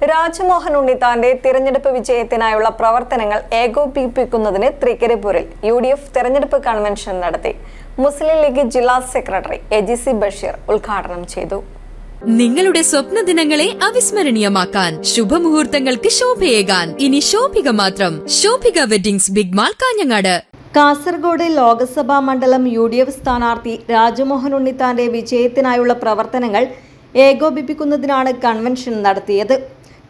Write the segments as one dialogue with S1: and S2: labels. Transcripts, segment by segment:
S1: രാജ്മോഹൻ ഉണ്ണിത്താന്റെ തിരഞ്ഞെടുപ്പ് വിജയത്തിനായുള്ള പ്രവർത്തനങ്ങൾ ഏകോപിപ്പിക്കുന്നതിന് തൃക്കരിപ്പൂരിൽ UDF തിരഞ്ഞെടുപ്പ് കൺവെൻഷൻ നടത്തി. മുസ്ലിം ലീഗ് ജില്ലാ സെക്രട്ടറി AGC ബഷീർ ഉദ്ഘാടനം ചെയ്തു.
S2: നിങ്ങളുടെ സ്വപ്ന ദിനങ്ങളെ അവിസ്മരണീയമാക്കാൻ ശുഭമുഹൂർത്തങ്ങൾക്ക് ശോഭയേകാൻ ഇനി ശോഭിക മാത്രം. Shobhika weddings big mall Kanhangad.
S3: Kasaragod Lok Sabha മണ്ഡലം UDF സ്ഥാനാർത്ഥി രാജ്മോഹൻ ഉണ്ണിത്താന്റെ വിജയത്തിനായുള്ള പ്രവർത്തനങ്ങൾ ഏകോപിപ്പിക്കുന്നതിനാണ് കൺവെൻഷൻ നടത്തിയത്.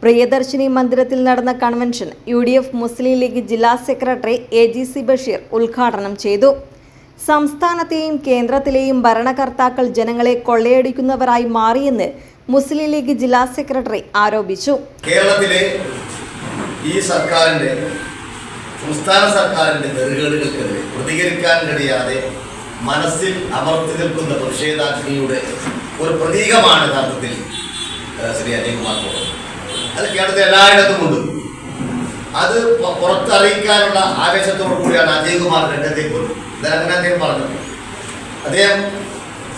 S3: പ്രിയദർശിനി മന്ദിരത്തിൽ നടന്ന കൺവെൻഷൻ UDF മുസ്ലിം ലീഗ് ജില്ലാ സെക്രട്ടറി AGC ബഷീർ ഉദ്ഘാടനം ചെയ്തു. സംസ്ഥാനത്തെയും കേന്ദ്രത്തിലെയും ഭരണകർത്താക്കൾ ജനങ്ങളെ കൊള്ളയടിക്കുന്നവരായി മാറിയെന്ന് മുസ്ലിം ലീഗ് ജില്ലാ സെക്രട്ടറി ആരോപിച്ചു.
S4: കേരളത്തിലെ ഈ സർക്കാരിന്റെ സംസ്ഥാന സർക്കാരിന്റെ നെറുകേടുകൾക്കെതിരെ പ്രതികരിക്കാൻ കഴിയാതെ മനസ്സിൽ അമർത്തി നിൽക്കുന്ന പ്രതിഷേധാഗ്നിയുടെ ഒരു പ്രതീകമാണ് യഥാർത്ഥത്തിൽ ശ്രീ അജയ്കുമാർ. അത് കേരളത്തിൽ എല്ലായിടത്തും ഉണ്ട്. അത് പുറത്തറിയിക്കാനുള്ള ആവേശത്തോടു കൂടിയാണ് അജയ്കുമാർ രംഗത്തേക്ക് വന്നത്. ഇതങ്ങനെ അദ്ദേഹം പറഞ്ഞത്. അദ്ദേഹം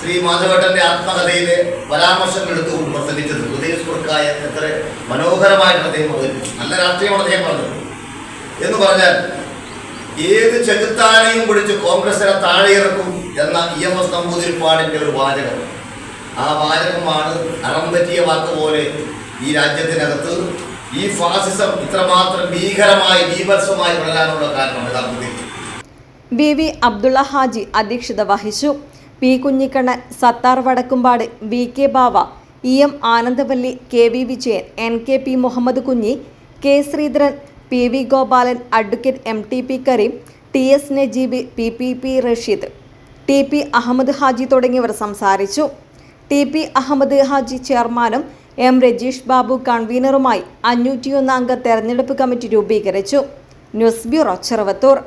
S4: ശ്രീ മാധവേട്ടന്റെ ആത്മകഥയിലെ പരാമർശങ്ങൾ എടുത്തുകൊണ്ട് പ്രസംഗിച്ചത് ഹൃദയസ്പൃക്കായ എത്ര മനോഹരമായിട്ട് അദ്ദേഹം അവതരിപ്പിച്ചു. നല്ല രാഷ്ട്രീയമാണ് അദ്ദേഹം പറഞ്ഞത്. എന്ന് പറഞ്ഞാൽ ഏത് ചെകുത്താനെയും പിടിച്ച് കോൺഗ്രസിനെ താഴെ ഇറക്കും എന്ന EMS നമ്പൂതിരിപ്പാടിന്റെ ഒരു വാചകം. ആ വാചകമാണ് അറം പറ്റിയ വാക്ക് പോലെ ഈ രാജ്യത്തിനകത്ത് ഈ ഫാസിസം ഇത്രമാത്രം ഭീകരമായി ബീഭത്സമായി വളരാനുള്ള കാരണം യഥാർത്ഥത്തിൽ.
S3: BV അബ്ദുള്ള ഹാജി അധ്യക്ഷത വഹിച്ചു. P കുഞ്ഞിക്കണ്ണൻ, സത്താർ വടക്കുംപാട്, VK ബാവ, EM Anandavalli, KV Vijayan, NKP Muhammad Kunhi, K Sreedharan, PV Gopalan, advocate MTP Kareem, TS Najeeb, PPP Rasheed, TP Ahammed Haji തുടങ്ങിയവർ സംസാരിച്ചു. TP അഹമ്മദ് ഹാജി ചെയർമാനും M രജീഷ് ബാബു കൺവീനറുമായി 501 അംഗ തെരഞ്ഞെടുപ്പ് കമ്മിറ്റി രൂപീകരിച്ചു. News bureau, Cheruvathur.